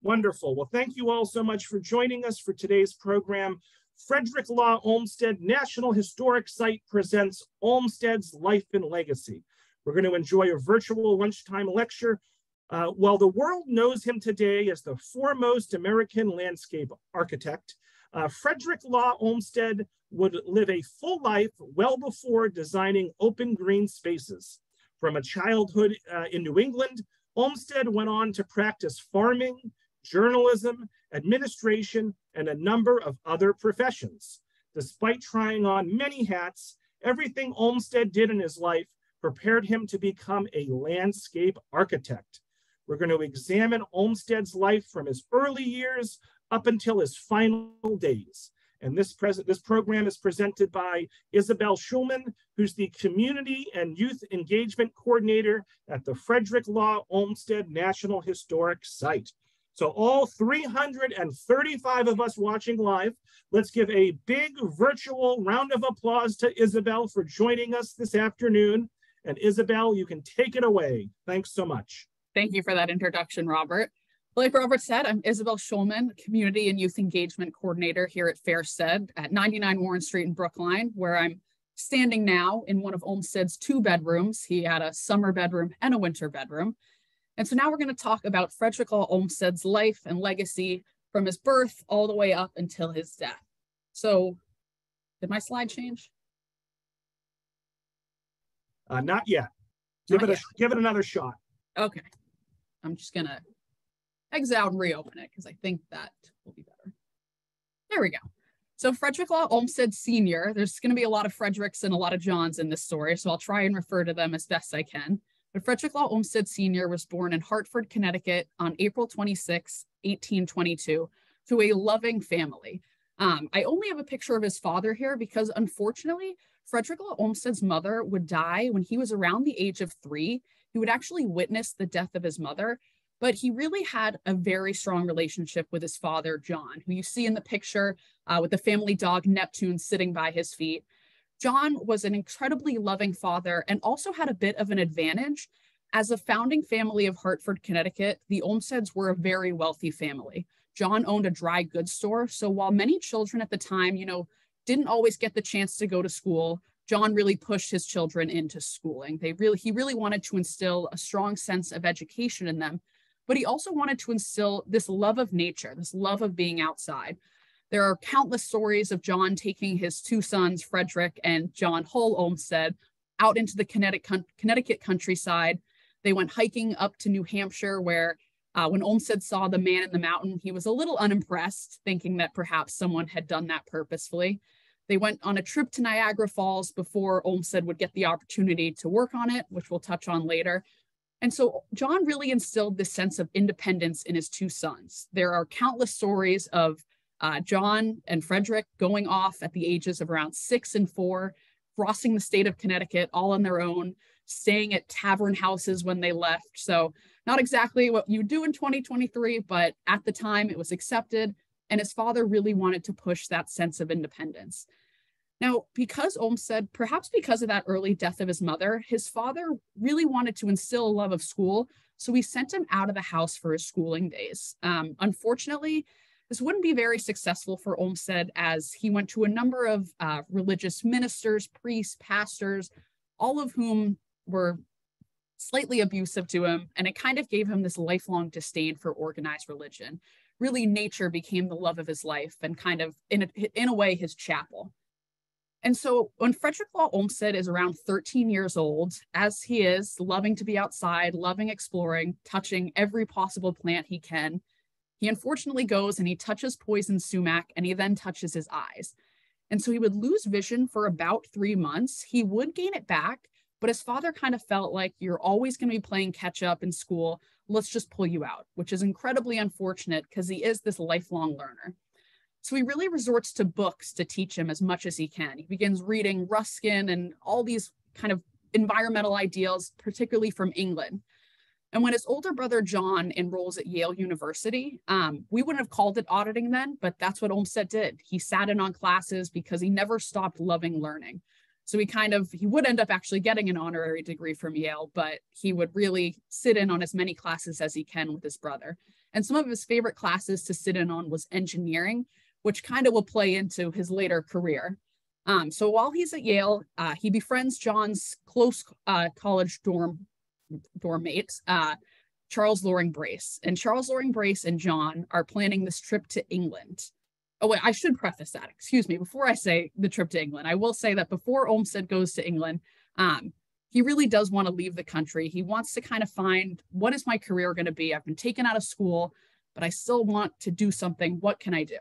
Wonderful. Well, thank you all so much for joining us for today's program. Frederick Law Olmsted National Historic Site presents Olmsted's Life and Legacy. We're going to enjoy a virtual lunchtime lecture. While the world knows him today as the foremost American landscape architect, Frederick Law Olmsted would live a full life well before designing open green spaces. From a childhood in New England, Olmsted went on to practice farming, journalism, administration, and a number of other professions. Despite trying on many hats, everything Olmsted did in his life prepared him to become a landscape architect. We're going to examine Olmsted's life from his early years up until his final days. And this program is presented by Isabel Schulman, who's the Community and Youth Engagement Coordinator at the Frederick Law Olmsted National Historic Site. So all 335 of us watching live, let's give a big virtual round of applause to Isabel for joining us this afternoon. And Isabel, you can take it away. Thanks so much. Thank you for that introduction, Robert. Like Robert said, I'm Isabel Schulman, Community and Youth Engagement Coordinator here at Fairstead at 99 Warren Street in Brookline, where I'm standing now in one of Olmsted's 2 bedrooms. He had a summer bedroom and a winter bedroom. And so now we're going to talk about Frederick Law Olmsted's life and legacy from his birth all the way up until his death. So did my slide change? Not yet. Give it another shot. Okay. I'm just going to exit out and reopen it because I think that will be better. There we go. So Frederick Law Olmsted Sr., there's going to be a lot of Fredericks and a lot of Johns in this story, so I'll try and refer to them as best I can. But Frederick Law Olmsted Sr. was born in Hartford, Connecticut on April 26, 1822, to a loving family. I only have a picture of his father here because, unfortunately, Frederick Law Olmsted's mother would die when he was around the age of 3. He would actually witness the death of his mother, but he really had a very strong relationship with his father, John, who you see in the picture with the family dog Neptune sitting by his feet. John was an incredibly loving father and also had a bit of an advantage. As a founding family of Hartford, Connecticut, the Olmsteds were a very wealthy family. John owned a dry goods store, so while many children at the time, didn't always get the chance to go to school, John really pushed his children into schooling. He really wanted to instill a strong sense of education in them, but he also wanted to instill this love of nature, this love of being outside. There are countless stories of John taking his 2 sons, Frederick and John Hull Olmsted, out into the Connecticut countryside. They went hiking up to New Hampshire, where when Olmsted saw the man in the mountain, he was a little unimpressed, thinking that perhaps someone had done that purposefully. They went on a trip to Niagara Falls before Olmsted would get the opportunity to work on it, which we'll touch on later. And so John really instilled this sense of independence in his 2 sons. There are countless stories of John and Frederick going off at the ages of around 6 and 4, crossing the state of Connecticut all on their own, staying at tavern houses when they left. So not exactly what you do in 2023, but at the time it was accepted. And his father really wanted to push that sense of independence. Now, because Olmsted, perhaps because of that early death of his mother, his father really wanted to instill a love of school. So he sent him out of the house for his schooling days. Unfortunately, this wouldn't be very successful for Olmsted, as he went to a number of religious ministers, priests, pastors, all of whom were slightly abusive to him. And it kind of gave him this lifelong disdain for organized religion. Really, nature became the love of his life and kind of, in a way, his chapel. And so when Frederick Law Olmsted is around 13 years old, as he is, loving to be outside, loving exploring, touching every possible plant he can, he unfortunately goes and he touches poison sumac, and he then touches his eyes. And so he would lose vision for about 3 months. He would gain it back, but his father kind of felt like, you're always going to be playing catch up in school. Let's just pull you out, which is incredibly unfortunate because he is this lifelong learner. So he really resorts to books to teach him as much as he can. He begins reading Ruskin and all these kind of environmental ideals, particularly from England. And when his older brother John enrolls at Yale University, we wouldn't have called it auditing then, but that's what Olmsted did. He sat in on classes because he never stopped loving learning. So he would end up actually getting an honorary degree from Yale, but he would really sit in on as many classes as he can with his brother. And some of his favorite classes to sit in on was engineering, which kind of will play into his later career. So while he's at Yale, he befriends John's close college dorm mate, Charles Loring Brace. And Charles Loring Brace and John are planning this trip to England. Oh, wait, I should preface that. Excuse me. Before I say the trip to England, I will say that before Olmsted goes to England, he really does want to leave the country. He wants to kind of find, what is my career going to be? I've been taken out of school, but I still want to do something. What can I do?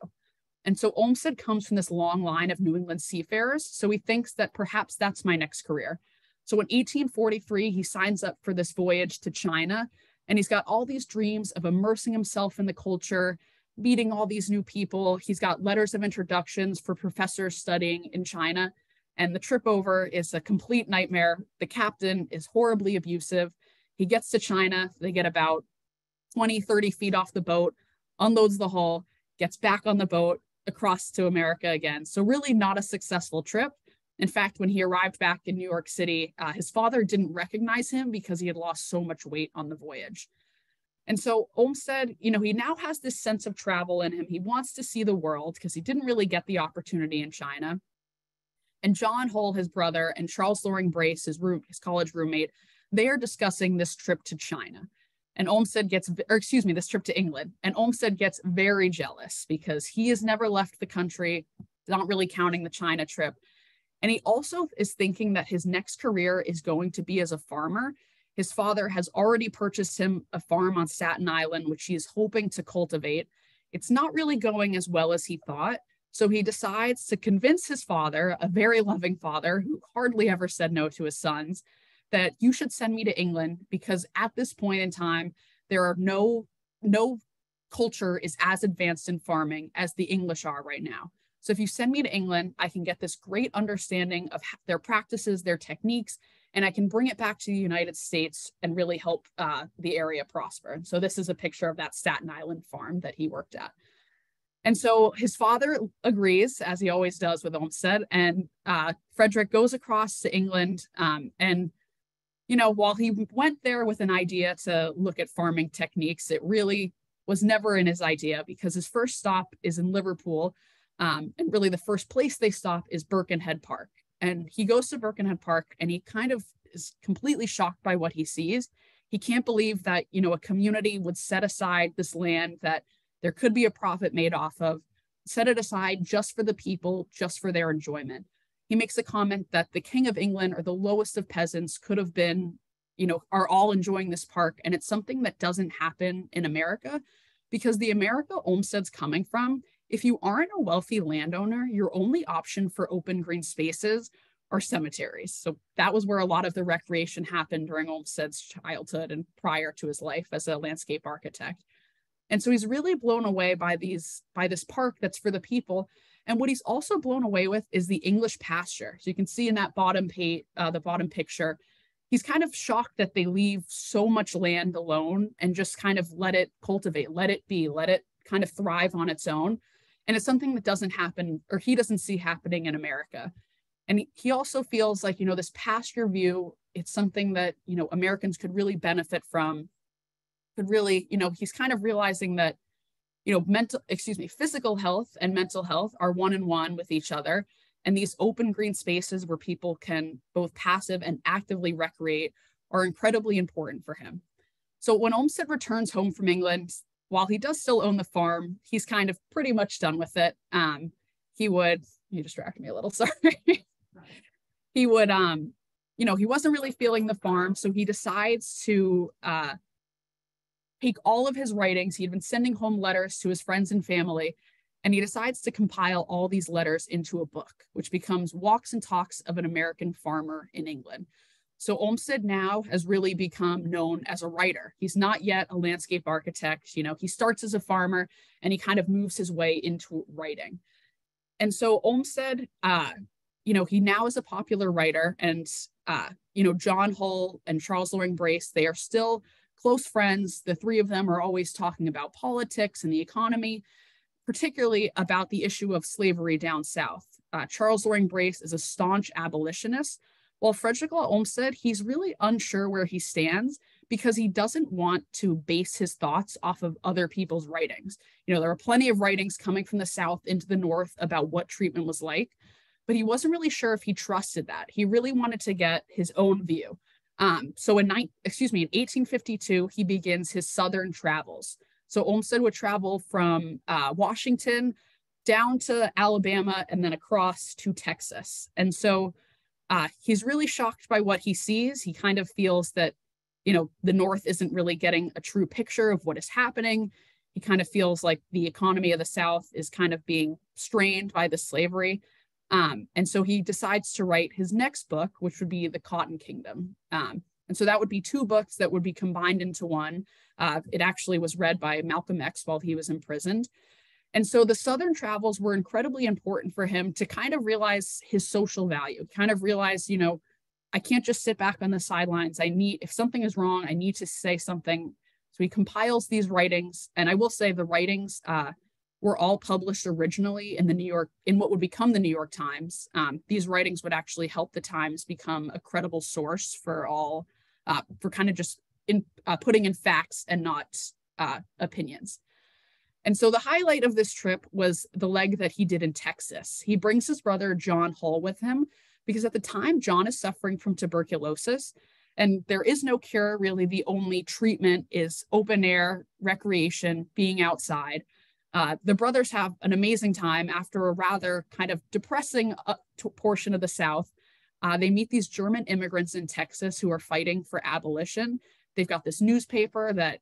And so Olmsted comes from this long line of New England seafarers. So he thinks that perhaps that's my next career. So in 1843, he signs up for this voyage to China, and he's got all these dreams of immersing himself in the culture, meeting all these new people. He's got letters of introductions for professors studying in China. And the trip over is a complete nightmare. The captain is horribly abusive. He gets to China. They get about 20, 30 feet off the boat, unloads the hull, gets back on the boat across to America again. So really not a successful trip. In fact, when he arrived back in New York City, his father didn't recognize him because he had lost so much weight on the voyage. And so Olmsted, he now has this sense of travel in him. He wants to see the world because he didn't really get the opportunity in China. And John Hull, his brother, and Charles Loring Brace, his college roommate, they are discussing this trip to China. And Olmsted this trip to England. And Olmsted gets very jealous because he has never left the country, not really counting the China trip. And he also is thinking that his next career is going to be as a farmer. His father has already purchased him a farm on Staten Island, which he is hoping to cultivate. It's not really going as well as he thought. So he decides to convince his father, a very loving father who hardly ever said no to his sons, that you should send me to England because at this point in time, there are no culture is as advanced in farming as the English are right now. So if you send me to England, I can get this great understanding of their practices, their techniques, and I can bring it back to the United States and really help the area prosper. And so this is a picture of that Staten Island farm that he worked at. And so his father agrees, as he always does with Olmsted, and Frederick goes across to England. And while he went there with an idea to look at farming techniques, it really was never in his idea because his first stop is in Liverpool. And really the first place they stop is Birkenhead Park. And he goes to Birkenhead Park and he kind of is completely shocked by what he sees. He can't believe that, a community would set aside this land that there could be a profit made off of, set it aside just for the people, just for their enjoyment. He makes a comment that the King of England or the lowest of peasants could have been, are all enjoying this park. And it's something that doesn't happen in America because the America Olmsted's coming from, if you aren't a wealthy landowner, your only option for open green spaces are cemeteries. So that was where a lot of the recreation happened during Olmsted's childhood and prior to his life as a landscape architect. And so he's really blown away by this park that's for the people. And what he's also blown away with is the English pasture. So you can see in that bottom picture, he's kind of shocked that they leave so much land alone and just kind of let it cultivate, let it be, let it kind of thrive on its own. And it's something that doesn't happen, or he doesn't see happening in America. And he also feels like, this pasture view, it's something that, Americans could really benefit from, he's kind of realizing that, physical health and mental health are one and one with each other. And these open green spaces where people can both passive and actively recreate are incredibly important for him. So when Olmsted returns home from England, while he does still own the farm, he's kind of pretty much done with it. You distracted me a little, sorry. He would, he wasn't really feeling the farm. So he decides to take all of his writings. He had been sending home letters to his friends and family, and he decides to compile all these letters into a book, which becomes Walks and Talks of an American Farmer in England. So Olmsted now has really become known as a writer. He's not yet a landscape architect. He starts as a farmer and he kind of moves his way into writing. And so Olmsted, he now is a popular writer, and, John Hull and Charles Loring Brace, they are still close friends. The three of them are always talking about politics and the economy, particularly about the issue of slavery down south. Charles Loring Brace is a staunch abolitionist, while Frederick Law Olmsted, he's really unsure where he stands because he doesn't want to base his thoughts off of other people's writings. There are plenty of writings coming from the South into the North about what treatment was like, but he wasn't really sure if he trusted that. He really wanted to get his own view. So in 1852, he begins his Southern travels. So Olmsted would travel from Washington down to Alabama and then across to Texas. And so he's really shocked by what he sees. He kind of feels that, the North isn't really getting a true picture of what is happening. He kind of feels like the economy of the South is kind of being strained by the slavery. And so he decides to write his next book, which would be The Cotton Kingdom. And so that would be two books that would be combined into one. It actually was read by Malcolm X while he was imprisoned. And so the Southern travels were incredibly important for him to kind of realize his social value, kind of realize, I can't just sit back on the sidelines. If something is wrong, I need to say something. So he compiles these writings. And I will say the writings were all published originally in what would become the New York Times. These writings would actually help the Times become a credible source for kind of just putting in facts and not opinions. And so the highlight of this trip was the leg that he did in Texas. He brings his brother, John Hull, with him because at the time, John is suffering from tuberculosis and there is no cure. Really, the only treatment is open air, recreation, being outside. The brothers have an amazing time after a rather kind of depressing portion of the South. They meet these German immigrants in Texas who are fighting for abolition. They've got this newspaper that,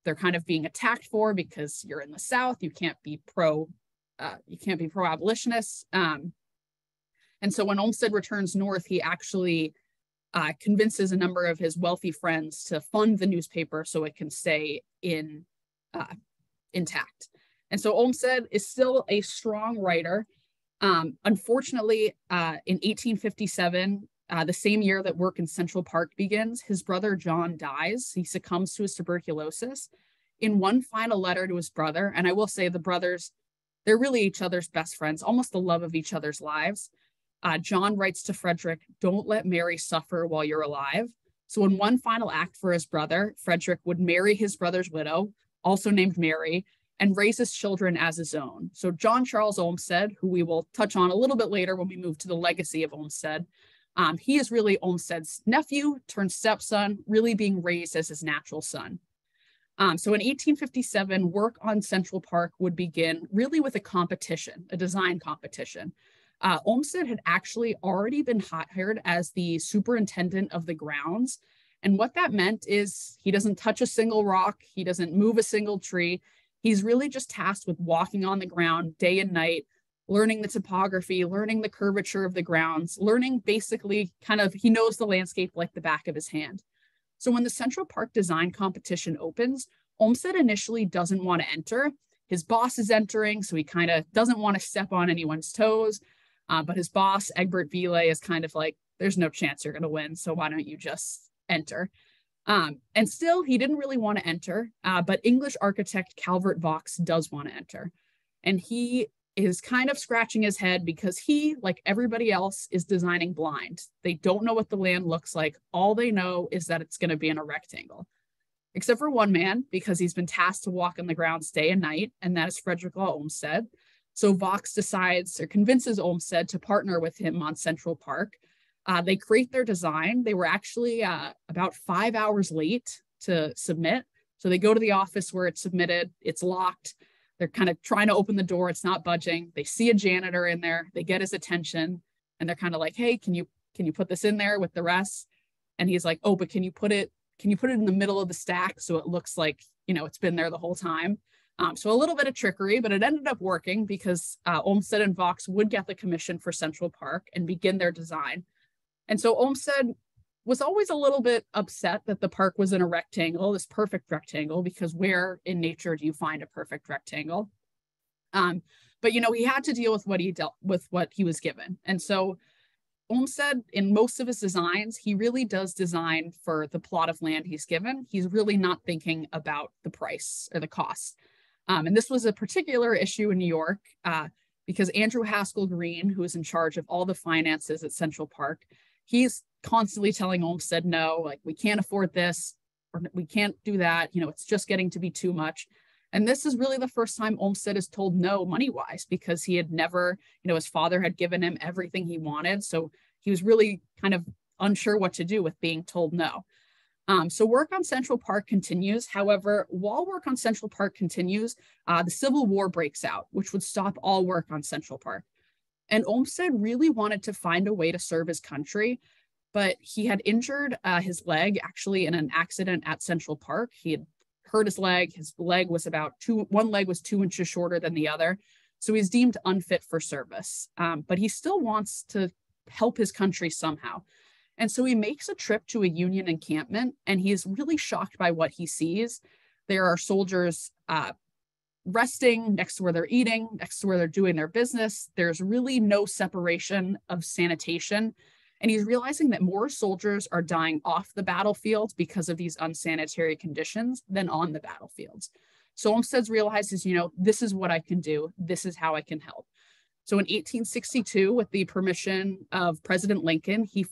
they're kind of being attacked for because you're in the South. You can't be pro-abolitionists. And so when Olmsted returns north, he actually convinces a number of his wealthy friends to fund the newspaper so it can stay intact. And so Olmsted is still a strong writer. Unfortunately, in 1857, the same year that work in Central Park begins, his brother John dies. He succumbs to his tuberculosis. In one final letter to his brother, and I will say the brothers, they're really each other's best friends, almost the love of each other's lives. John writes to Frederick, "Don't let Mary suffer while you're alive." So in one final act for his brother, Frederick would marry his brother's widow, also named Mary, and raise his children as his own. So John Charles Olmsted, who we will touch on a little bit later when we move to the legacy of Olmsted, he is really Olmsted's nephew turned stepson, really being raised as his natural son. So in 1857, work on Central Park would begin really with a competition, a design competition. Olmsted had actually already been hired as the superintendent of the grounds. And what that meant is he doesn't touch a single rock. He doesn't move a single tree. He's really just tasked with walking on the ground day and night, learning the topography, learning the curvature of the grounds, learning basically he knows the landscape like the back of his hand. So when the Central Park design competition opens, Olmsted initially doesn't want to enter. His boss is entering, so he kind of doesn't want to step on anyone's toes. But his boss, Egbert Viele, is kind of like, there's no chance you're going to win, so why don't you just enter? And still, he didn't really want to enter, but English architect Calvert Vaux does want to enter. And he is kind of scratching his head because he, like everybody else, is designing blind. They don't know what the land looks like. All they know is that it's going to be in a rectangle. Except for one man, because he's been tasked to walk on the grounds day and night, and that is Frederick Law Olmsted. So Vaux decides or convinces Olmsted to partner with him on Central Park. They create their design. They were actually about 5 hours late to submit. So they go to the office where it's submitted. It's locked. They're kind of trying to open the door. It's not budging. They see a janitor in there. They get his attention and they're kind of like, "Hey, can you put this in there with the rest?" And he's like, "Oh, but can you put it in the middle of the stack so it looks like, it's been there the whole time?" So a little bit of trickery, but it ended up working because Olmsted and Vaux would get the commission for Central Park and begin their design. And so Olmsted was always a little bit upset that the park was in a rectangle, this perfect rectangle, because where in nature do you find a perfect rectangle? But he had to deal with what he was given. And so Olmsted, in most of his designs, he really does design for the plot of land he's given. He's really not thinking about the price or the cost. And this was a particular issue in New York. because Andrew Haskell Green, who is in charge of all the finances at Central Park, he's constantly telling Olmsted, no, like, we can't afford this, or we can't do that. It's just getting to be too much. And this is really the first time Olmsted is told no money-wise, because he had never, his father had given him everything he wanted. So he was really kind of unsure what to do with being told no. So work on Central Park continues. However, while work on Central Park continues, the Civil War breaks out, which would stop all work on Central Park. And Olmsted really wanted to find a way to serve his country, but he had injured his leg actually in an accident at Central Park. He had hurt his leg. His leg was one leg was 2 inches shorter than the other. So he's deemed unfit for service, but he still wants to help his country somehow. And so he makes a trip to a Union encampment, and he is really shocked by what he sees. There are soldiers resting next to where they're eating, next to where they're doing their business. There's really no separation of sanitation. And he's realizing that more soldiers are dying off the battlefield because of these unsanitary conditions than on the battlefields. So Olmsted realizes, this is what I can do. This is how I can help. So in 1862, with the permission of President Lincoln, he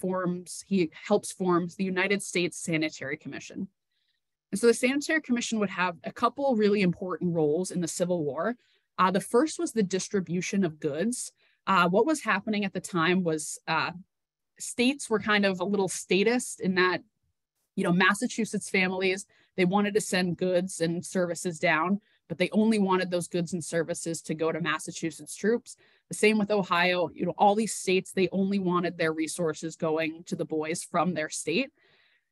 helps form the United States Sanitary Commission. And so the Sanitary Commission would have a couple really important roles in the Civil War. The first was the distribution of goods. What was happening at the time was states were kind of a little statist in that, Massachusetts families, they wanted to send goods and services down, but they only wanted those goods and services to go to Massachusetts troops. The same with Ohio, all these states, they only wanted their resources going to the boys from their state.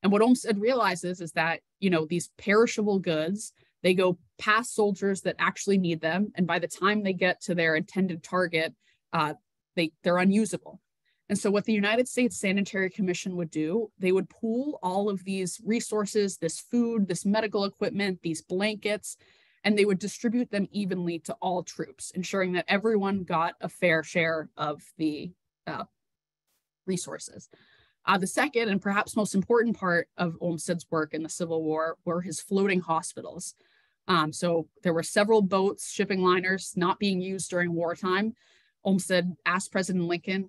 And what Olmsted realizes is that, these perishable goods, they go past soldiers that actually need them. And by the time they get to their intended target, they're unusable. And so what the United States Sanitary Commission would do, they would pool all of these resources, this food, this medical equipment, these blankets, and they would distribute them evenly to all troops, ensuring that everyone got a fair share of the resources. The second and perhaps most important part of Olmsted's work in the Civil War were his floating hospitals. So there were several boats, shipping liners, not being used during wartime. Olmsted asked President Lincoln,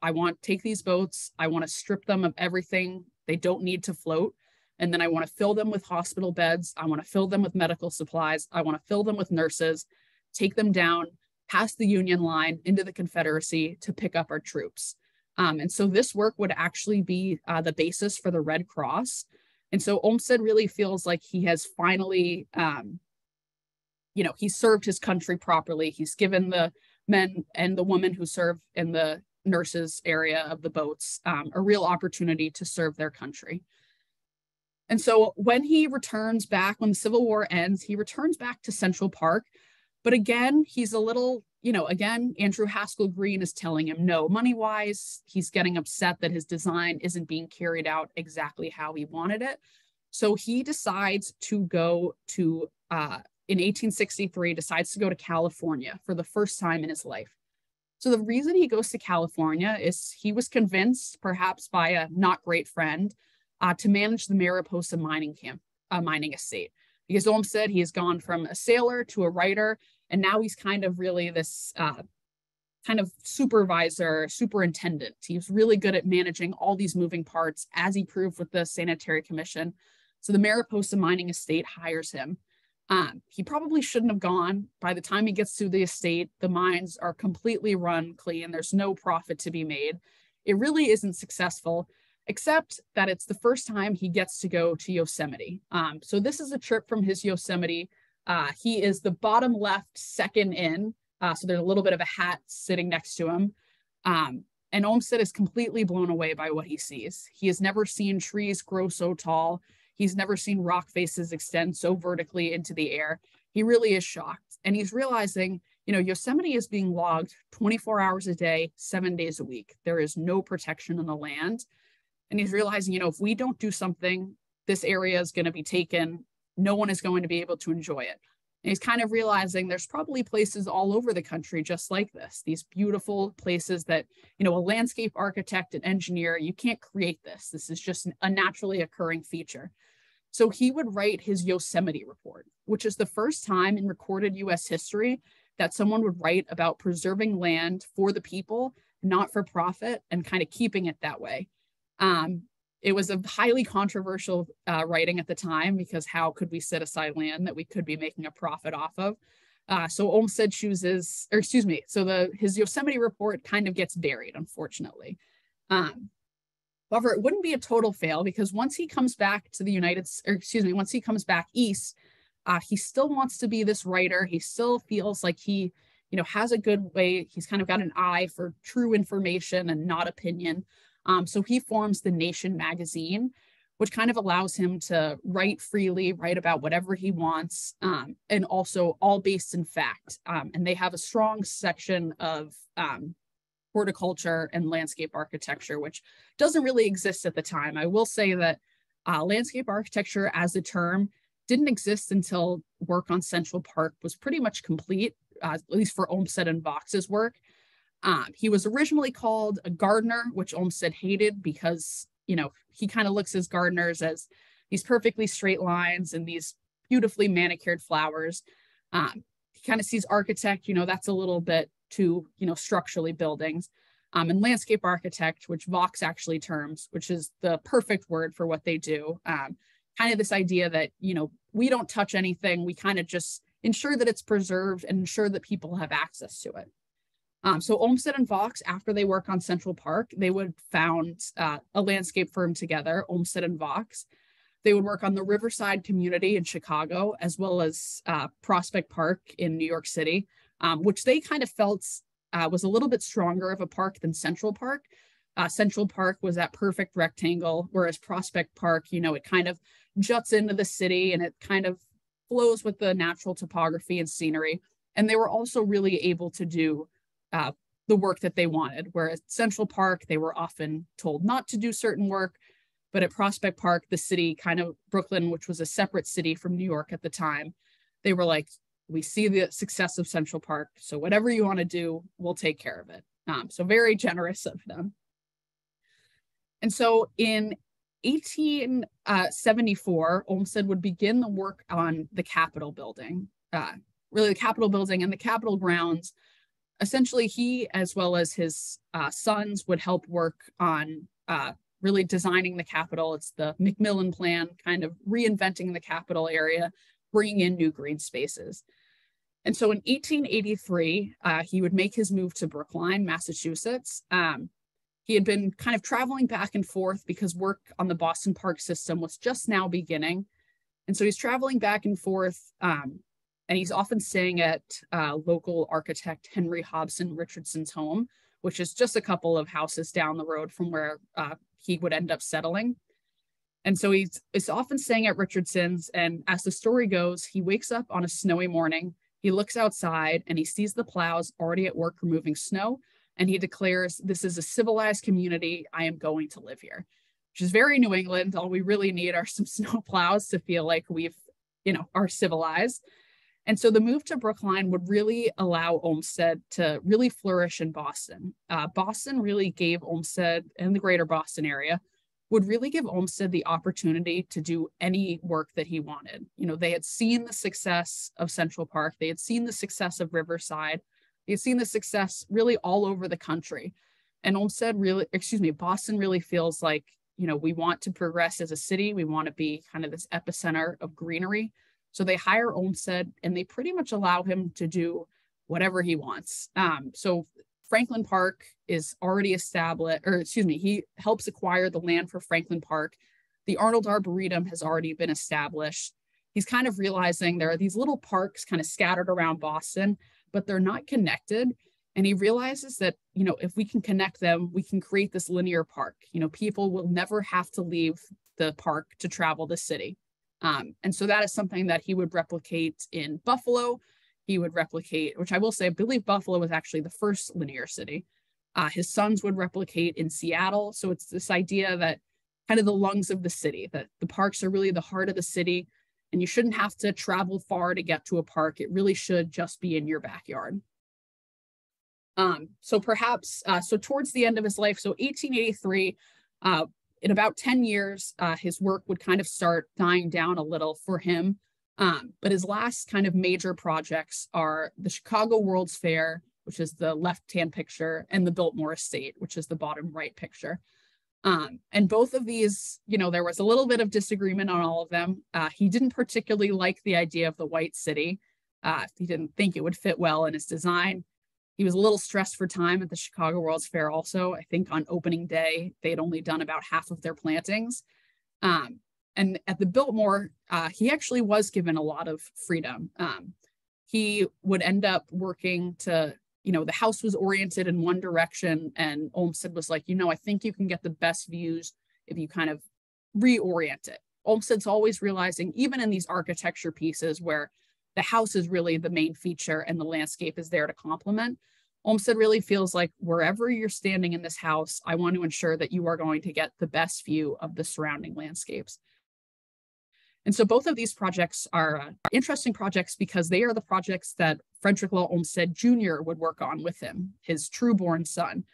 I want to take these boats, I want to strip them of everything they don't need to float. And then I want to fill them with hospital beds. I want to fill them with medical supplies. I want to fill them with nurses, take them down past the Union line into the Confederacy to pick up our troops. And so this work would actually be the basis for the Red Cross. And so Olmsted really feels like he has finally, he served his country properly. He's given the men and the women who serve in the nurses area of the boats a real opportunity to serve their country. And so when he returns back, when the Civil War ends, he returns back to Central Park. But again, he's a little, again, Andrew Haskell Green is telling him no money-wise. He's getting upset that his design isn't being carried out exactly how he wanted it. So he decides to go to, in 1863, decides to go to California for the first time in his life. So the reason he goes to California is he was convinced, perhaps by a not great friend, to manage the Mariposa mining estate. Because Olmsted, he has gone from a sailor to a writer, and now he's kind of really this kind of superintendent. He's really good at managing all these moving parts, as he proved with the Sanitary Commission. So the Mariposa mining estate hires him. He probably shouldn't have gone. By the time he gets to the estate, the mines are completely run clean. There's no profit to be made. It really isn't successful, except that it's the first time he gets to go to Yosemite. So this is a trip from his Yosemite. He is the bottom left, second in. So there's a little bit of a hat sitting next to him. And Olmsted is completely blown away by what he sees. He has never seen trees grow so tall. He's never seen rock faces extend so vertically into the air. He really is shocked. And he's realizing, Yosemite is being logged 24 hours a day, 7 days a week. There is no protection on the land. And he's realizing, if we don't do something, this area is going to be taken. No one is going to be able to enjoy it. And he's kind of realizing there's probably places all over the country just like this, these beautiful places that, a landscape architect and engineer, you can't create this. This is just a naturally occurring feature. So he would write his Yosemite report, which is the first time in recorded U.S. history that someone would write about preserving land for the people, not for profit, and kind of keeping it that way. It was a highly controversial writing at the time, because how could we set aside land that we could be making a profit off of? So Olmsted chooses, or excuse me, so his Yosemite report kind of gets buried, unfortunately. However, it wouldn't be a total fail, because once he comes back to once he comes back east, he still wants to be this writer. He still feels like he, has a good way. He's kind of got an eye for true information and not opinion. So he forms the Nation magazine, which kind of allows him to write freely, write about whatever he wants, and also all based in fact. And they have a strong section of horticulture and landscape architecture, which doesn't really exist at the time. I will say that landscape architecture as a term didn't exist until work on Central Park was pretty much complete, at least for Olmsted and Vaux's work. He was originally called a gardener, which Olmsted hated, because, he kind of looks at gardeners as these perfectly straight lines and these beautifully manicured flowers. He kind of sees architect, that's a little bit too, structurally buildings. And landscape architect, which Vaux actually terms, which is the perfect word for what they do. Kind of this idea that, we don't touch anything. We kind of just ensure that it's preserved and ensure that people have access to it. So Olmsted and Vaux, after they work on Central Park, they would found a landscape firm together, Olmsted and Vaux. They would work on the Riverside community in Chicago, as well as Prospect Park in New York City, which they kind of felt was a little bit stronger of a park than Central Park. Central Park was that perfect rectangle, whereas Prospect Park, it kind of juts into the city and it kind of flows with the natural topography and scenery. And they were also really able to do the work that they wanted, whereas Central Park, they were often told not to do certain work. But at Prospect Park, the city, kind of Brooklyn, which was a separate city from New York at the time, they were like, we see the success of Central Park, so whatever you want to do, we'll take care of it. So very generous of them. And so in 1874, Olmsted would begin the work on the Capitol building, really the Capitol building and the Capitol grounds. Essentially, he, as well as his sons, would help work on really designing the Capitol. It's the Macmillan plan, kind of reinventing the Capitol area, bringing in new green spaces. And so in 1883, he would make his move to Brookline, Massachusetts. He had been kind of traveling back and forth because work on the Boston Park system was just now beginning. And so he's traveling back and forth, and he's often staying at local architect Henry Hobson Richardson's home, which is just a couple of houses down the road from where he would end up settling. And so he's often staying at Richardson's. And as the story goes, he wakes up on a snowy morning. He looks outside and he sees the plows already at work removing snow. And he declares, "This is a civilized community. I am going to live here," which is very New England. All we really need are some snow plows to feel like we've, are civilized. And so the move to Brookline would really allow Olmsted to really flourish in Boston. Boston really gave Olmsted, and the greater Boston area, would really give Olmsted the opportunity to do any work that he wanted. They had seen the success of Central Park. They had seen the success of Riverside. They had seen the success really all over the country. And Boston really feels like, we want to progress as a city. We want to be kind of this epicenter of greenery. So they hire Olmsted and they pretty much allow him to do whatever he wants. So Franklin Park is already established, he helps acquire the land for Franklin Park. The Arnold Arboretum has already been established. He's kind of realizing there are these little parks kind of scattered around Boston, but they're not connected. And he realizes that, if we can connect them, we can create this linear park. People will never have to leave the park to travel the city. And so that is something that he would replicate in Buffalo. He would replicate, which I will say, I believe Buffalo was actually the first linear city. His sons would replicate in Seattle. So it's this idea that kind of the lungs of the city, that the parks are really the heart of the city, and you shouldn't have to travel far to get to a park. It really should just be in your backyard. So towards the end of his life, so 1883, in about 10 years, his work would kind of start dying down a little for him. But his last kind of major projects are the Chicago World's Fair, which is the left-hand picture, and the Biltmore Estate, which is the bottom right picture. And both of these, there was a little bit of disagreement on all of them. He didn't particularly like the idea of the White City. He didn't think it would fit well in his design. He was a little stressed for time at the Chicago World's Fair also. I think on opening day, they had only done about half of their plantings. And at the Biltmore, he actually was given a lot of freedom. He would end up working to, the house was oriented in one direction, and Olmsted was like, I think you can get the best views if you kind of reorient it. Olmsted's always realizing, even in these architecture pieces where the house is really the main feature and the landscape is there to complement, Olmsted really feels like wherever you're standing in this house, I want to ensure that you are going to get the best view of the surrounding landscapes. And so both of these projects are interesting projects because they are the projects that Frederick Law Olmsted Jr. would work on with him, his true-born son.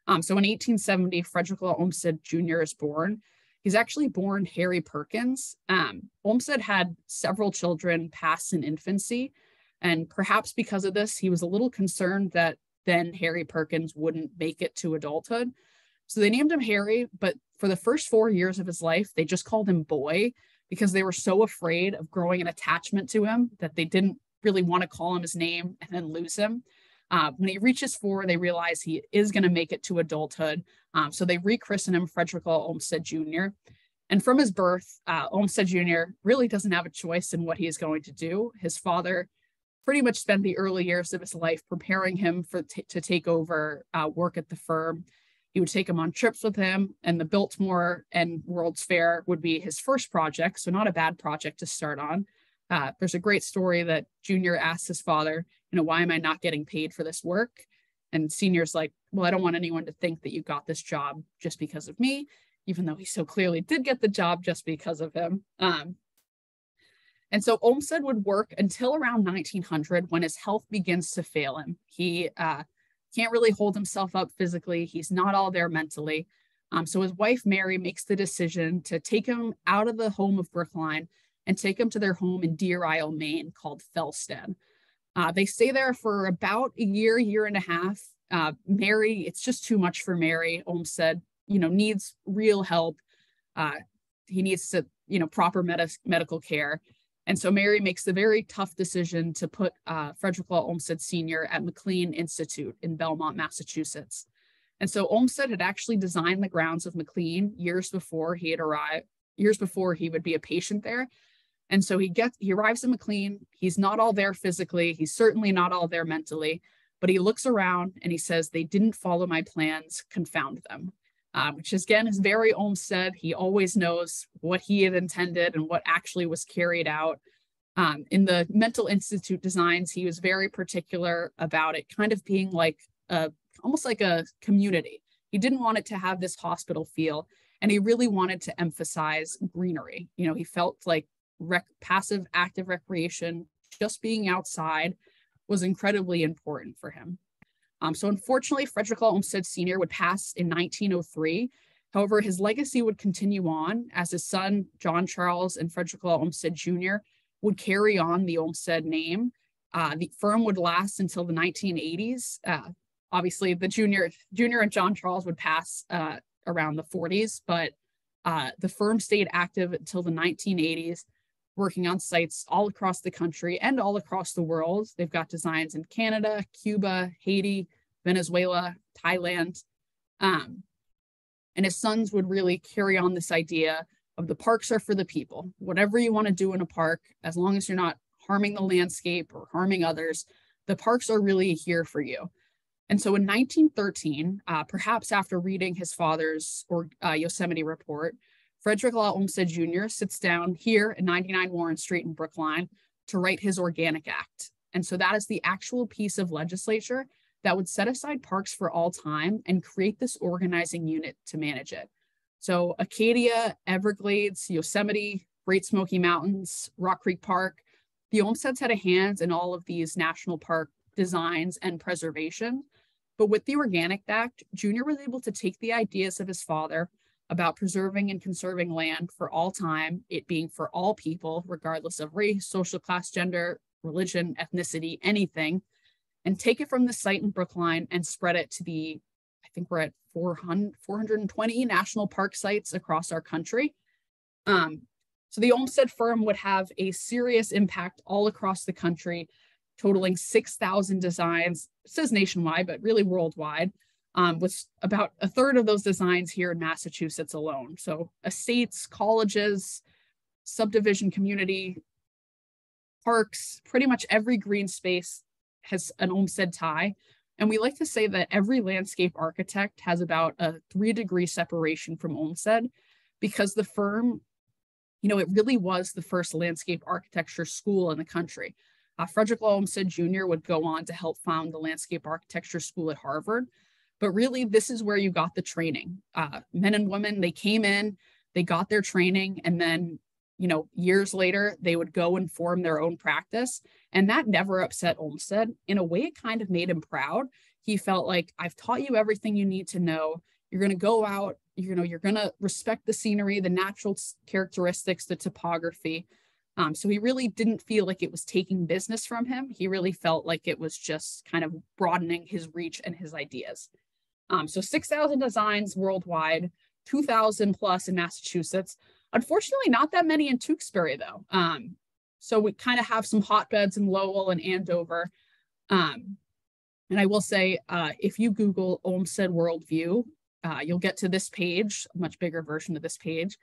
So in 1870, Frederick Law Olmsted Jr. is born. He's actually born Harry Perkins. Olmsted had several children pass in infancy, and perhaps because of this, he was a little concerned that then Harry Perkins wouldn't make it to adulthood. So they named him Harry, but for the first 4 years of his life, they just called him Boy, because they were so afraid of growing an attachment to him that they didn't really want to call him his name and then lose him. When he reaches 4, they realize he is going to make it to adulthood. So they rechristen him Frederick Law Olmsted Jr. And from his birth, Olmsted Jr. really doesn't have a choice in what he is going to do. His father pretty much spent the early years of his life preparing him to take over work at the firm. He would take him on trips with him, and the Biltmore and World's Fair would be his first project, so not a bad project to start on. There's a great story that Junior asks his father, why am I not getting paid for this work? And Senior's like, well, I don't want anyone to think that you got this job just because of me, even though he so clearly did get the job just because of him. And so Olmsted would work until around 1900 when his health begins to fail him. He can't really hold himself up physically. He's not all there mentally. So his wife, Mary, makes the decision to take him out of the home of Brookline and take him to their home in Deer Isle, Maine, called Felsted. They stay there for about a year and a half. Mary, it's just too much for Mary. Olmsted, needs real help. He needs to, proper medical care. And so Mary makes the very tough decision to put Frederick Law Olmsted Sr. at McLean Institute in Belmont, Massachusetts. And so Olmsted had actually designed the grounds of McLean years before he would be a patient there. And so he arrives in McLean. He's not all there physically. He's certainly not all there mentally, but he looks around and he says, they didn't follow my plans, confound them. Which again is very Olmsted. He always knows what he had intended and what actually was carried out. In the mental institute designs, he was very particular about it kind of being like almost like a community. He didn't want it to have this hospital feel, and he really wanted to emphasize greenery. He felt like passive, active recreation, just being outside, was incredibly important for him. So unfortunately, Frederick Law Olmsted Sr. would pass in 1903. However, his legacy would continue on as his son, John Charles, and Frederick Law Olmsted Jr. would carry on the Olmsted name. The firm would last until the 1980s. Obviously, the junior and John Charles would pass around the 40s, but the firm stayed active until the 1980s, working on sites all across the country and all across the world. They've got designs in Canada, Cuba, Haiti, Venezuela, Thailand. And his sons would really carry on this idea of the parks are for the people. Whatever you want to do in a park, as long as you're not harming the landscape or harming others, the parks are really here for you. And so in 1913, perhaps after reading his father's Yosemite report, Frederick Law Olmsted Jr. sits down here at 99 Warren Street in Brookline to write his Organic Act. And so that is the actual piece of legislature that would set aside parks for all time and create this organizing unit to manage it. So Acadia, Everglades, Yosemite, Great Smoky Mountains, Rock Creek Park, the Olmsteds had a hand in all of these national park designs and preservation. But with the Organic Act, Jr. was able to take the ideas of his father, about preserving and conserving land for all time, it being for all people, regardless of race, social class, gender, religion, ethnicity, anything, and take it from the site in Brookline and spread it to the, I think we're at 420 national park sites across our country. So the Olmsted firm would have a serious impact all across the country, totaling 6,000 designs. It says nationwide, but really worldwide, with about a third of those designs here in Massachusetts alone. So estates, colleges, subdivision community, parks, pretty much every green space has an Olmsted tie. And we like to say that every landscape architect has about a 3-degree separation from Olmsted, because the firm, it really was the first landscape architecture school in the country. Frederick Law Olmsted Jr. would go on to help found the landscape architecture school at Harvard. But really, this is where you got the training. Men and women, they came in, they got their training, and then, years later, they would go and form their own practice. And that never upset Olmsted. In a way, it kind of made him proud. He felt like, I've taught you everything you need to know. You're going to go out, you're going to respect the scenery, the natural characteristics, the topography. So he really didn't feel like it was taking business from him. He really felt like it was just kind of broadening his reach and his ideas. So 6,000 designs worldwide, 2,000 plus in Massachusetts. Unfortunately, not that many in Tewksbury, though. So we kind of have some hotbeds in Lowell and Andover. And I will say, if you Google Olmsted Worldview, you'll get to this page, a much bigger version of this page,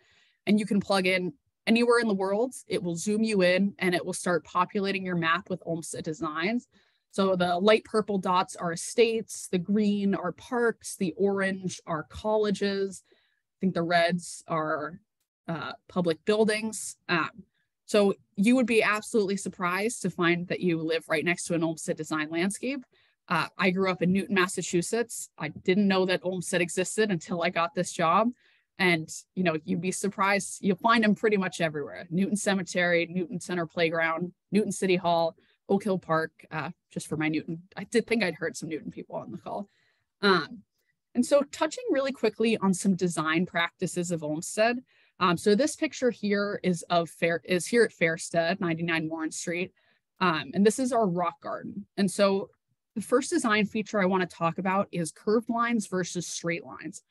and you can plug in anywhere in the world. It will zoom you in and it will start populating your map with Olmsted designs. So the light purple dots are estates, the green are parks, the orange are colleges. I think the reds are public buildings. So you would be absolutely surprised to find that you live right next to an Olmsted design landscape. I grew up in Newton, Massachusetts. I didn't know that Olmsted existed until I got this job. And, you'd be surprised. You'll find them pretty much everywhere. Newton Cemetery, Newton Center Playground, Newton City Hall, Oak Hill Park, just for my Newton. I did think I'd heard some Newton people on the call. And so touching really quickly on some design practices of Olmsted. So this picture here is here at Fairstead, 99 Warren Street. And this is our rock garden. And so the first design feature I want to talk about is curved lines versus straight lines.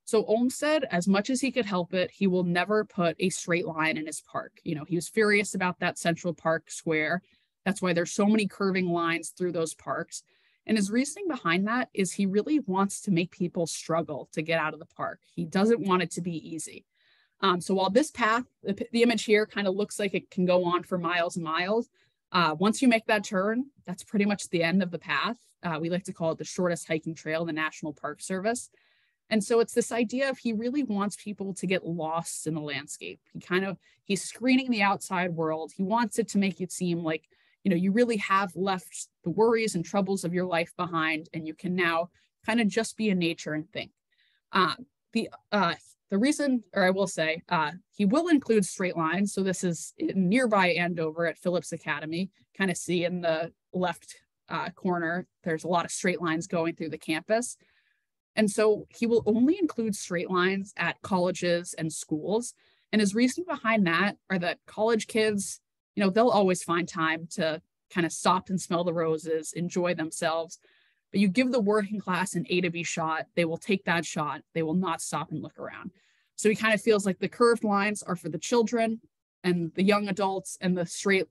So Olmsted, as much as he could help it, he will never put a straight line in his park. He was furious about that Central Park Square. That's why there's so many curving lines through those parks. And his reasoning behind that is he really wants to make people struggle to get out of the park. He doesn't want it to be easy. So while this path, the image here kind of looks like it can go on for miles and miles, once you make that turn, that's pretty much the end of the path. We like to call it the shortest hiking trail in the National Park Service. And so it's this idea of he really wants people to get lost in the landscape. He's screening the outside world. He wants it to make it seem like, you really have left the worries and troubles of your life behind, and you can now kind of just be in nature and think. The reason, or I will say, he will include straight lines. So this is in nearby Andover at Phillips Academy. Kind of see in the left corner, there's a lot of straight lines going through the campus. And so he will only include straight lines at colleges and schools. And his reasoning behind that are that college kids, they'll always find time to kind of stop and smell the roses, enjoy themselves. But you give the working class an A to B shot, they will take that shot. They will not stop and look around. So he kind of feels like the curved lines are for the children and the young adults, and the straight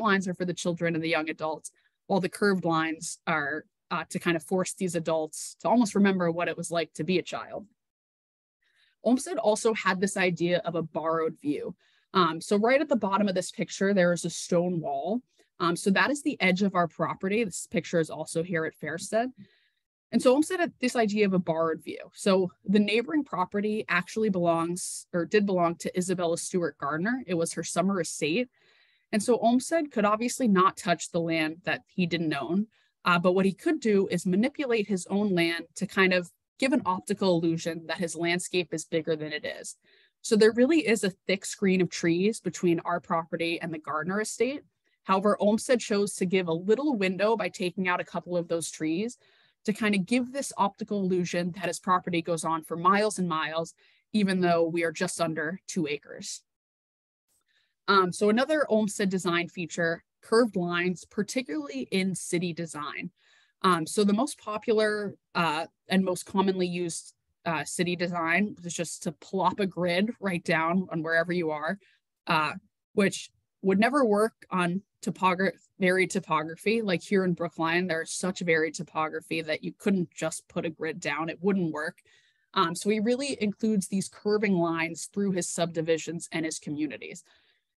lines are for the children and the young adults, while the curved lines are to kind of force these adults to almost remember what it was like to be a child. Olmsted also had this idea of a borrowed view. So right at the bottom of this picture, there is a stone wall. So that is the edge of our property. This picture is also here at Fairstead. And so Olmsted had this idea of a borrowed view. So the neighboring property actually did belong to Isabel Stewart Gardner. It was her summer estate. And so Olmsted could obviously not touch the land that he didn't own. But what he could do is manipulate his own land to kind of give an optical illusion that his landscape is bigger than it is. So there really is a thick screen of trees between our property and the Gardner estate. However, Olmsted chose to give a little window by taking out a couple of those trees to kind of give this optical illusion that his property goes on for miles and miles, even though we are just under 2 acres. So another Olmsted design feature, curved lines, particularly in city design. So the most popular and most commonly used city design is just to plop a grid right down on wherever you are, which would never work on varied topography. Like here in Brookline, there's such varied topography that you couldn't just put a grid down. It wouldn't work. So he really includes these curving lines through his subdivisions and his communities.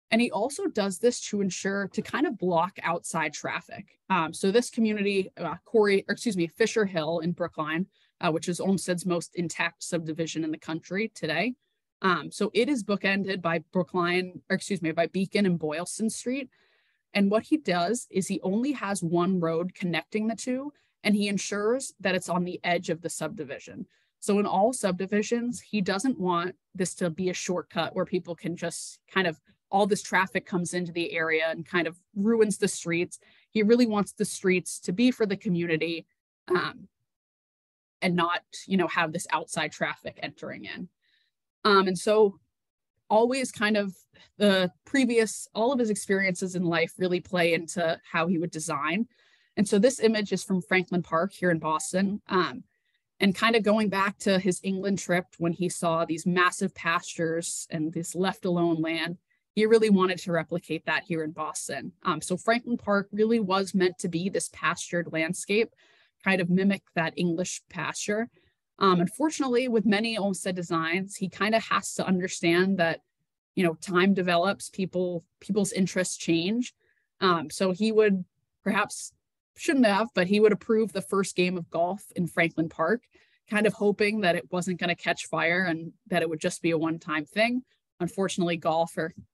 And he also does this to ensure to kind of block outside traffic. So this community, Fisher Hill in Brookline, which is Olmsted's most intact subdivision in the country today. So it is bookended by by Beacon and Boylston Street. And what he does is he only has one road connecting the two, and he ensures that it's on the edge of the subdivision. So in all subdivisions, he doesn't want this to be a shortcut where people can just kind of, all this traffic comes into the area and kind of ruins the streets. He really wants the streets to be for the community and not, have this outside traffic entering in. And so always kind of all of his experiences in life really play into how he would design. And so this image is from Franklin Park here in Boston. And kind of going back to his England trip when he saw these massive pastures and this left alone land, he really wanted to replicate that here in Boston. So Franklin Park really was meant to be this pastured landscape, kind of mimic that English pasture. Unfortunately, with many Olmsted designs, he kind of has to understand that, time develops, people's interests change. So he would shouldn't have, but he would approve the first game of golf in Franklin Park, kind of hoping that it wasn't going to catch fire and that it would just be a one-time thing. Unfortunately,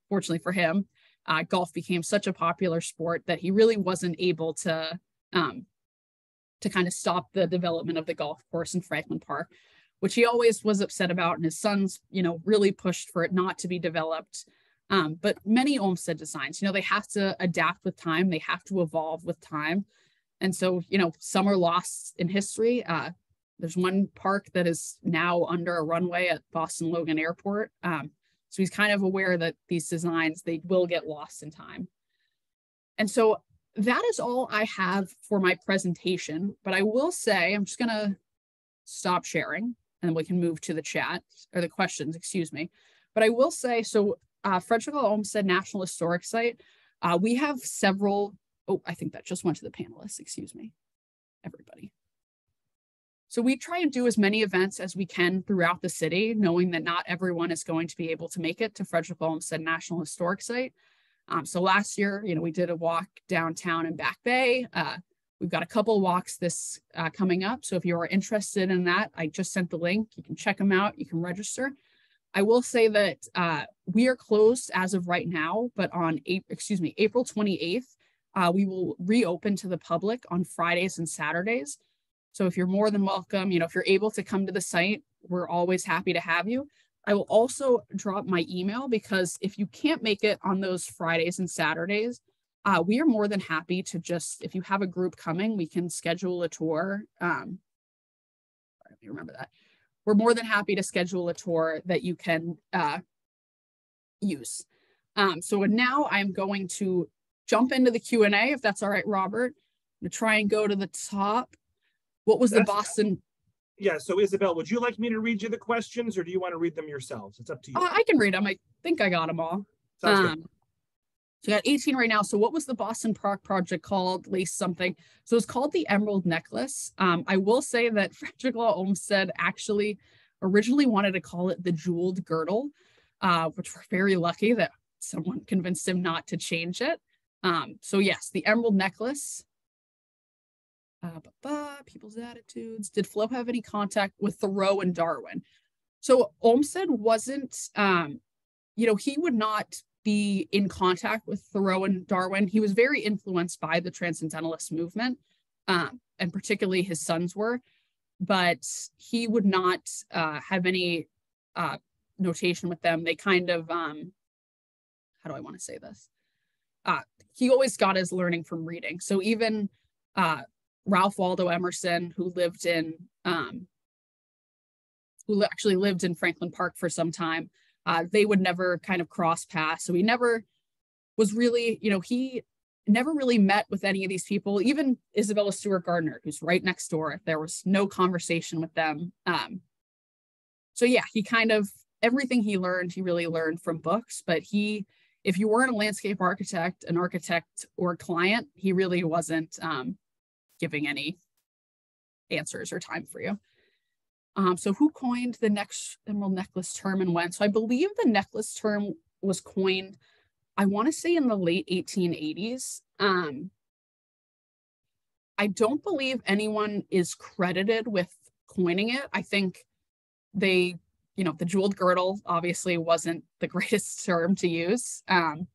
fortunately for him, golf became such a popular sport that he really wasn't able to kind of stop the development of the golf course in Franklin Park, which he always was upset about. And his sons, really pushed for it not to be developed. But many Olmsted designs, they have to adapt with time. They have to evolve with time. And so, some are lost in history. There's one park that is now under a runway at Boston Logan Airport. So he's kind of aware that these designs, they will get lost in time. And so that is all I have for my presentation. But I will say, I'm just going to stop sharing and we can move to the chat or the questions, excuse me. But I will say, so Frederick Law Olmsted National Historic Site, we have several, I think that just went to the panelists, excuse me, everybody. So we try and do as many events as we can throughout the city, knowing that not everyone is going to be able to make it to Frederick Law Olmsted National Historic Site. So last year, we did a walk downtown in Back Bay. We've got a couple walks this coming up. So if you are interested in that, I just sent the link. You can check them out. You can register. I will say that we are closed as of right now, but on April 28th, we will reopen to the public on Fridays and Saturdays. So if you're more than welcome, if you're able to come to the site, we're always happy to have you. I will also drop my email because if you can't make it on those Fridays and Saturdays, we are more than happy to if you have a group coming, we can schedule a tour. Let me remember that. We're more than happy to schedule a tour that you can use. So now I'm going to jump into the Q&A, if that's all right, Robert. I'm going to try and go to the top. What was the Boston? Yeah, so Isabel, would you like me to read you the questions or do you want to read them yourselves? It's up to you. I can read them. I think I got them all. Sounds good. So you got 18 right now. So what was the Boston Park project called? Lace something. So it's called the Emerald Necklace. I will say that Frederick Law Olmsted actually originally wanted to call it the Jeweled Girdle, which we're very lucky that someone convinced him not to change it. So yes, the Emerald Necklace. People's attitudes. Did Flo have any contact with Thoreau and Darwin? So Olmsted wasn't, he would not be in contact with Thoreau and Darwin. He was very influenced by the Transcendentalist movement, and particularly his sons were, but he would not have any notation with them. They kind of, how do I want to say this? He always got his learning from reading. So even Ralph Waldo Emerson, who actually lived in Franklin Park for some time. They would never kind of cross paths. So he never was really, he never really met with any of these people, even Isabella Stewart Gardner, who's right next door. There was no conversation with them. So yeah, he kind of, everything he learned, he really learned from books, but if you weren't a landscape architect, an architect, or a client, he really wasn't giving any answers or time for you. So who coined the next emerald necklace term and when? So I believe the necklace term was coined, I want to say in the late 1880s. I don't believe anyone is credited with coining it. I think the jeweled girdle obviously wasn't the greatest term to use. And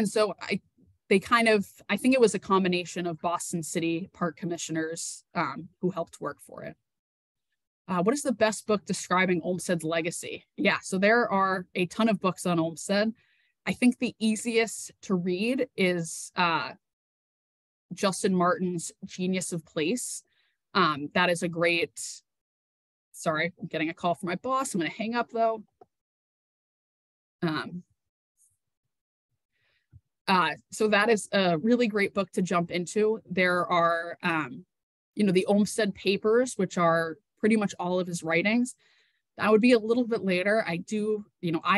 so I think it was a combination of Boston City Park commissioners who helped work for it. What is the best book describing Olmsted's legacy? Yeah, so there are a ton of books on Olmsted. I think the easiest to read is Justin Martin's Genius of Place. That is a great, sorry, I'm getting a call from my boss. I'm going to hang up though. So that is a really great book to jump into. There are, the Olmsted Papers, which are pretty much all of his writings. That would be a little bit later. I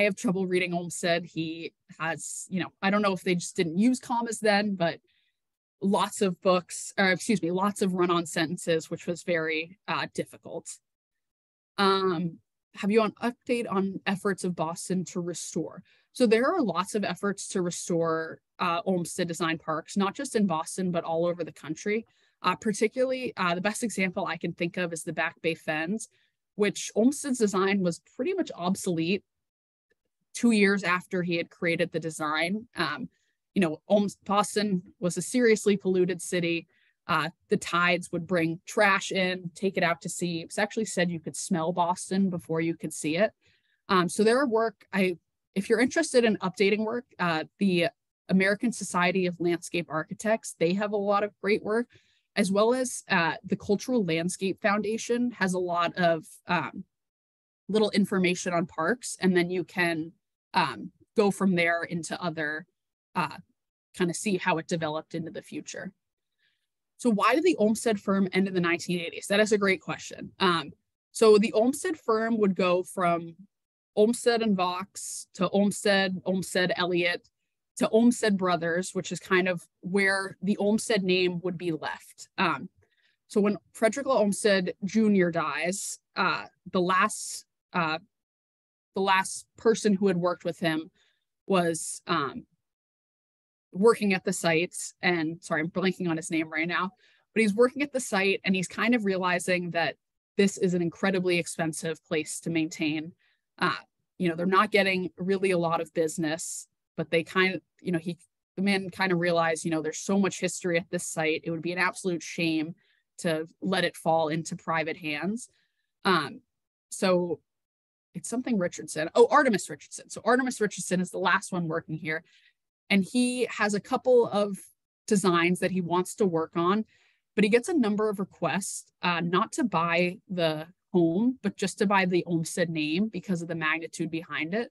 have trouble reading Olmsted. He has, I don't know if they just didn't use commas then, but lots of run-on sentences, which was very difficult. Have you an update on efforts of Boston to restore? So there are lots of efforts to restore Olmsted design parks, not just in Boston, but all over the country. Particularly, the best example I can think of is the Back Bay Fens, which Olmsted's design was pretty much obsolete 2 years after he had created the design. Boston was a seriously polluted city. The tides would bring trash in, take it out to sea. It's actually said you could smell Boston before you could see it. So there are work, if you're interested in updating work, the American Society of Landscape Architects, they have a lot of great work, as well as the Cultural Landscape Foundation has a lot of little information on parks, and then you can go from there into other, kind of see how it developed into the future. So why did the Olmsted firm end in the 1980s? That is a great question. So the Olmsted firm would go from Olmsted and Vaux to Olmsted Elliott, to Olmsted Brothers, which is kind of where the Olmsted name would be left. So when Frederick Law Olmsted Jr. dies, the last person who had worked with him was working at the site. And sorry, I'm blanking on his name right now, but he's working at the site and he's kind of realizing that this is an incredibly expensive place to maintain. They're not getting really a lot of business, but they kind of, the man kind of realized, there's so much history at this site. It would be an absolute shame to let it fall into private hands. So it's something Richardson. Oh, Artemis Richardson. So Artemis Richardson is the last one working here. And he has a couple of designs that he wants to work on, but he gets a number of requests, not to buy the home, but just to buy the Olmsted name because of the magnitude behind it.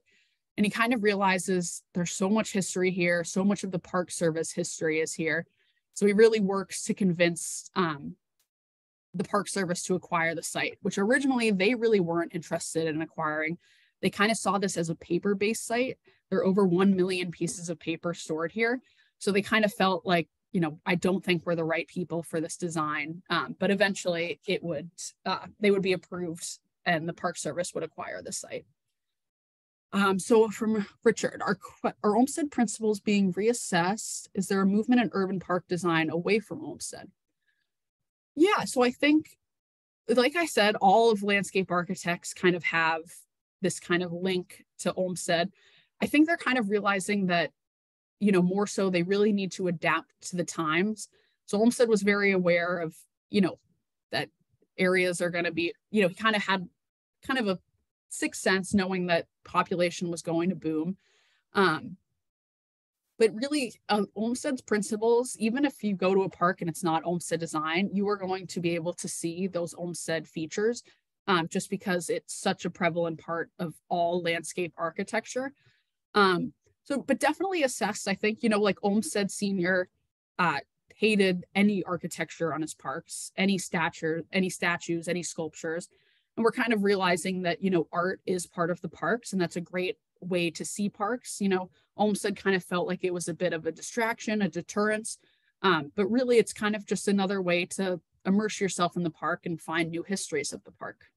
And he kind of realizes there's so much history here. So much of the Park Service history is here. So he really works to convince the Park Service to acquire the site, which originally they really weren't interested in acquiring. They kind of saw this as a paper-based site. There are over 1 million pieces of paper stored here. So they kind of felt like, I don't think we're the right people for this design. But eventually they would be approved and the Park Service would acquire the site. So from Richard, are Olmsted principles being reassessed? Is there a movement in urban park design away from Olmsted? Yeah, so I think, like I said, all of landscape architects kind of have this kind of link to Olmsted. I think they're kind of realizing that, more so they really need to adapt to the times. So Olmsted was very aware of, that areas are going to be, he kind of had kind of a sixth sense knowing that population was going to boom. But But really, Olmsted's principles, even if you go to a park and it's not Olmsted design, you are going to be able to see those Olmsted features, just because it's such a prevalent part of all landscape architecture. But definitely assess, I think, like Olmsted Senior hated any architecture on his parks, any statues, any sculptures. And we're kind of realizing that, art is part of the parks, and that's a great way to see parks. Olmsted kind of felt like it was a bit of a distraction, a deterrence, but really it's kind of just another way to immerse yourself in the park and find new histories of the park.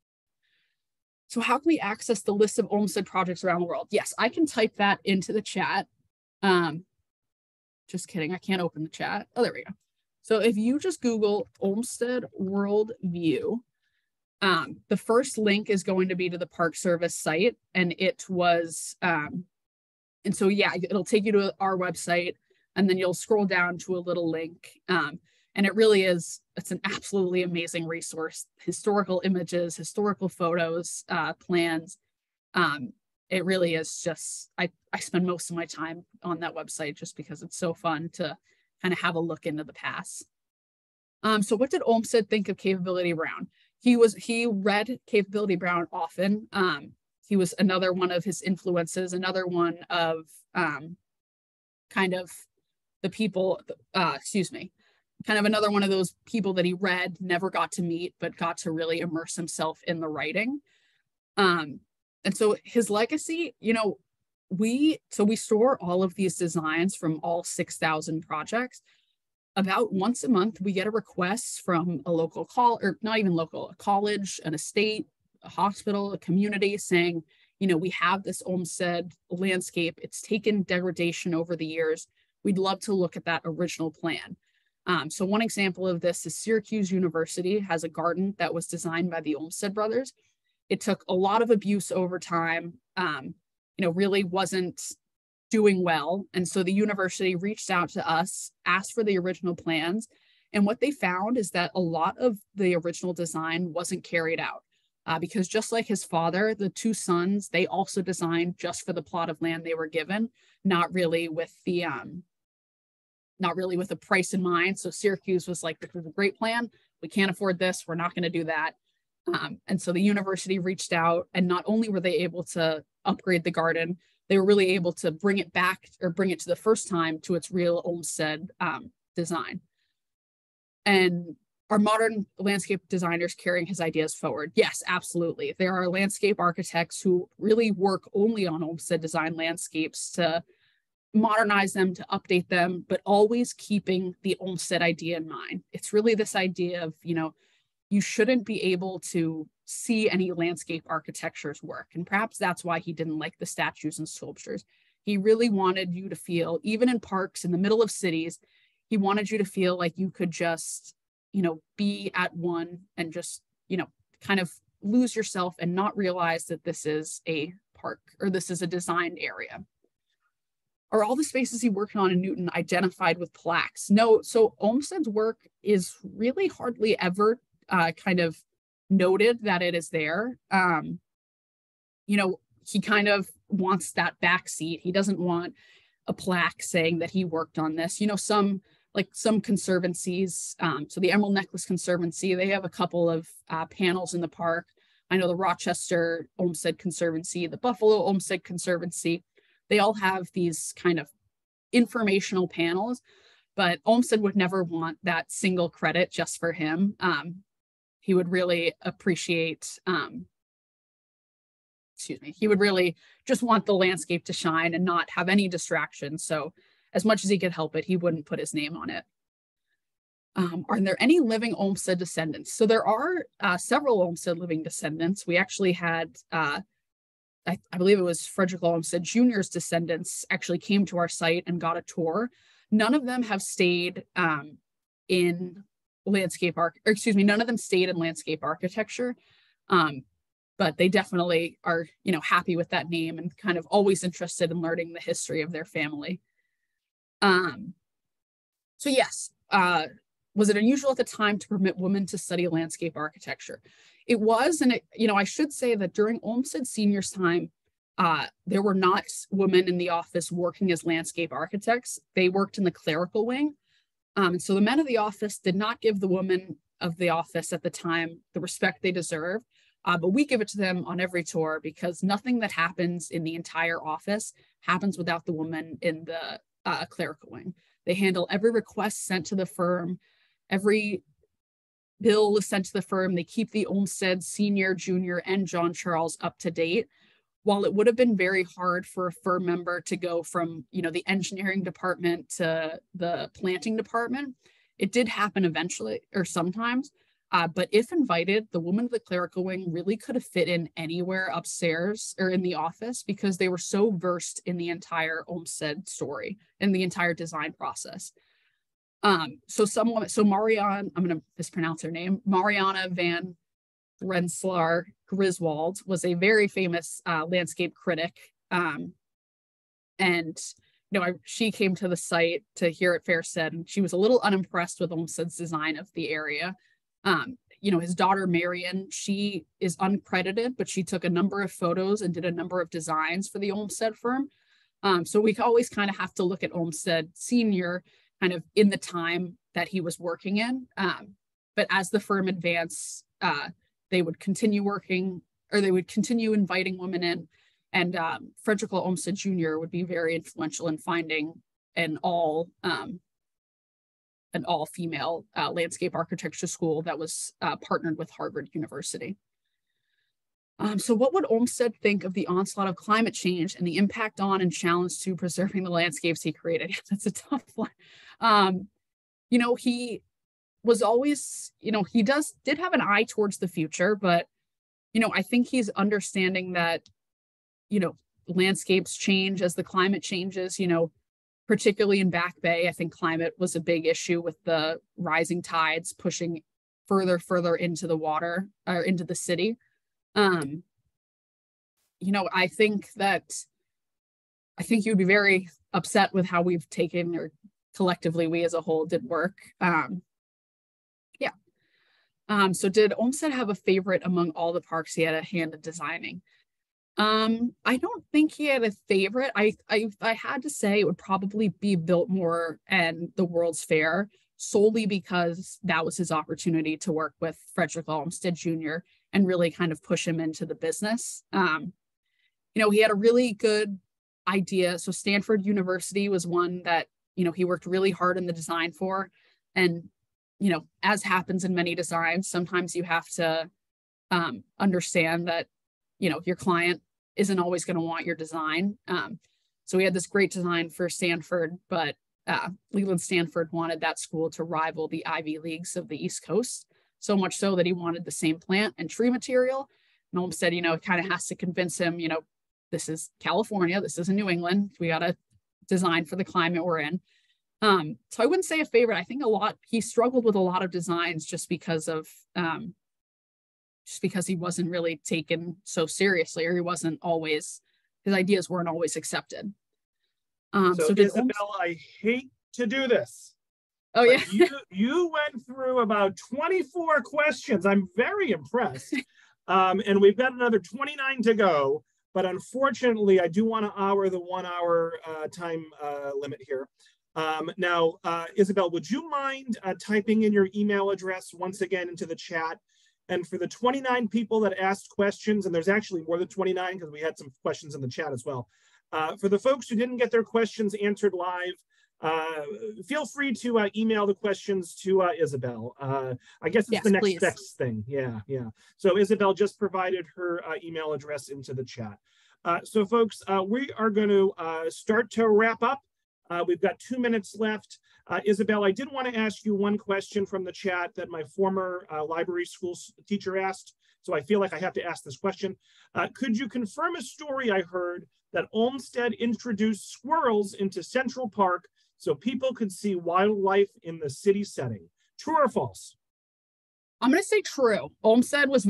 So how can we access the list of Olmsted projects around the world? Yes, I can type that into the chat. Just kidding, I can't open the chat. Oh, there we go. So if you just Google Olmsted World View, the first link is going to be to the Park Service site, and it was, and so yeah, it'll take you to our website, and then you'll scroll down to a little link, and it really is, it's an absolutely amazing resource. Historical images, historical photos, plans. It really is just, I spend most of my time on that website just because it's so fun to kind of have a look into the past. So what did Olmsted think of Capability Brown? He read Capability Brown often. He was another one of his influences, another one of kind of the people, kind of another one of those people that he read, never got to meet, but got to really immerse himself in the writing. And so his legacy, we store all of these designs from all 6,000 projects. About once a month, we get a request from a local a college, an estate, a hospital, a community saying, we have this Olmsted landscape. It's taken degradation over the years. We'd love to look at that original plan. So one example of this is Syracuse University has a garden that was designed by the Olmsted brothers. It took a lot of abuse over time, really wasn't doing well. And so the university reached out to us, asked for the original plans. And what they found is that a lot of the original design wasn't carried out because just like his father, the two sons, they also designed just for the plot of land they were given, not really with the price in mind. So Syracuse was like, this was a great plan. We can't afford this. We're not going to do that. And so the university reached out, and not only were they able to upgrade the garden, they were really able to bring it back, or bring it to the first time to its real Olmsted design. And are modern landscape designers carrying his ideas forward? Yes, absolutely. There are landscape architects who really work only on Olmsted design landscapes to modernize them, to update them, but always keeping the Olmsted idea in mind. It's really this idea of, you shouldn't be able to see any landscape architecture's work. And perhaps that's why he didn't like the statues and sculptures. He really wanted you to feel, even in parks in the middle of cities, he wanted you to feel like you could just, be at one and just, kind of lose yourself and not realize that this is a park or this is a designed area. Are all the spaces he worked on in Newton identified with plaques? No. So Olmsted's work is really hardly ever kind of noted that it is there. He kind of wants that backseat. He doesn't want a plaque saying that he worked on this. Some conservancies, so the Emerald Necklace Conservancy, they have a couple of panels in the park. I know the Rochester Olmsted Conservancy, the Buffalo Olmsted Conservancy, they all have these kind of informational panels, but Olmsted would never want that single credit just for him. He would really appreciate, he would really just want the landscape to shine and not have any distractions. So as much as he could help it, he wouldn't put his name on it. Are there any living Olmsted descendants? So there are several Olmsted living descendants. We actually had, I believe it was Frederick Law Olmsted Jr.'s descendants actually came to our site and got a tour. None of them have stayed in landscape none of them stayed in landscape architecture, but they definitely are, happy with that name and kind of always interested in learning the history of their family. So yes, was it unusual at the time to permit women to study landscape architecture? It was, and I should say that during Olmsted Senior's time, there were not women in the office working as landscape architects. They worked in the clerical wing. And so the men of the office did not give the women of the office at the time the respect they deserve. But we give it to them on every tour because nothing that happens in the entire office happens without the woman in the clerical wing. They handle every request sent to the firm, every bill is sent to the firm. They keep the Olmsted Senior, Junior, and John Charles up to date. While it would have been very hard for a firm member to go from, the engineering department to the planting department, it did happen eventually or sometimes. But if invited, the women of the clerical wing really could have fit in anywhere upstairs or in the office because they were so versed in the entire Olmsted story and the entire design process. So Marianne, I'm going to mispronounce her name, Mariana van Rensselaer Griswold was a very famous landscape critic. She came to the site to hear it fair said, and she was a little unimpressed with Olmsted's design of the area. His daughter, Marion, she is uncredited, but she took a number of photos and did a number of designs for the Olmsted firm. So we always kind of have to look at Olmsted Senior kind of in the time that he was working in. But as the firm advanced, they would continue working, or they would continue inviting women in. And Frederick Law Olmsted Jr. would be very influential in finding an all-female landscape architecture school that was partnered with Harvard University. So what would Olmsted think of the onslaught of climate change and the impact on and challenge to preserving the landscapes he created? That's a tough one. He was always, he did have an eye towards the future, but, I think he's understanding that, landscapes change as the climate changes, particularly in Back Bay. I think climate was a big issue with the rising tides pushing further into the water or into the city. I think you'd be very upset with how we've taken, or collectively we as a whole did work. So did Olmsted have a favorite among all the parks he had a hand in designing? I don't think he had a favorite. I had to say it would probably be Biltmore and the World's Fair, solely because that was his opportunity to work with Frederick Law Olmsted Jr. and really kind of push him into the business. He had a really good idea. So Stanford University was one that, he worked really hard in the design for. And, as happens in many designs, sometimes you have to understand that, your client isn't always going to want your design. So we had this great design for Stanford, but Leland Stanford wanted that school to rival the Ivy Leagues of the East Coast, so much so that he wanted the same plant and tree material. And Olmsted, it kind of has to convince him, this is California, this isn't New England. We got to design for the climate we're in. So I wouldn't say a favorite. I think he struggled with a lot of designs just because he wasn't really taken so seriously, or his ideas weren't always accepted. So Isabel, I hate to do this. Oh yeah. you went through about 24 questions. I'm very impressed. And we've got another 29 to go, but unfortunately I do want to hour the 1 hour time limit here. Now, Isabel, would you mind typing in your email address once again into the chat? And for the 29 people that asked questions, and there's actually more than 29 because we had some questions in the chat as well. For the folks who didn't get their questions answered live, feel free to email the questions to Isabel. I guess it's the next best thing. Yeah. So Isabel just provided her email address into the chat. So folks, we are going to start to wrap up. We've got 2 minutes left. Isabel, I did want to ask you one question from the chat that my former library school teacher asked, so I feel like I have to ask this question. Could you confirm a story I heard that Olmsted introduced squirrels into Central Park so people could see wildlife in the city setting? True or false? I'm going to say true. Olmsted was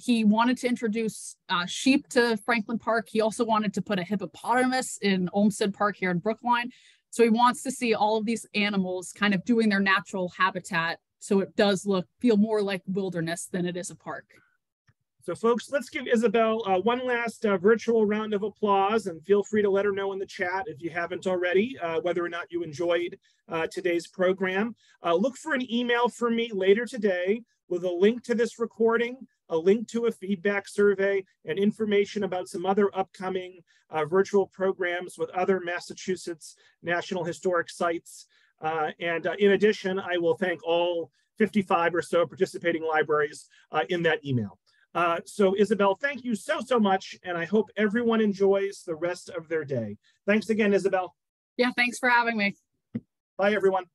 he wanted to introduce sheep to Franklin Park. He also wanted to put a hippopotamus in Olmsted Park here in Brookline. So he wants to see all of these animals kind of doing their natural habitat. So it does feel more like wilderness than it is a park. So folks, let's give Isabel one last virtual round of applause, and feel free to let her know in the chat if you haven't already, whether or not you enjoyed today's program. Look for an email from me later today with a link to this recording, a link to a feedback survey, and information about some other upcoming virtual programs with other Massachusetts National Historic Sites. In addition, I will thank all 55 or so participating libraries in that email. So Isabel, thank you so much, and I hope everyone enjoys the rest of their day. Thanks again, Isabel. Yeah, thanks for having me. Bye, everyone.